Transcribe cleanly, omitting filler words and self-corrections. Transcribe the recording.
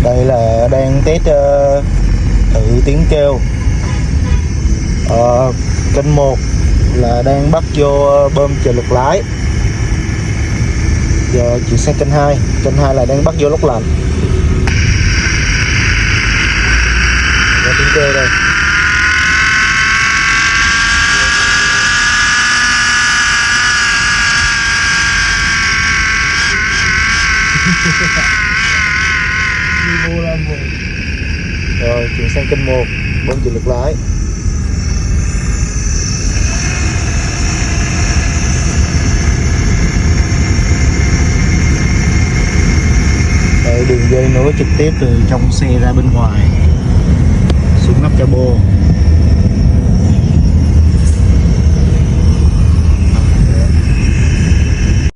Đây là đang test thử tiếng kêu. Kênh 1 là đang bắt vô bơm trợ lực lái. Giờ chuyển sang kênh 2. Kênh 2 là đang bắt vô lốc lạnh. Nghe tiếng kêu đây. Rồi chuyển sang kênh 1 bơm trợ lực lái. Đây, đường dây nối trực tiếp từ trong xe ra bên ngoài xuống nắp capo.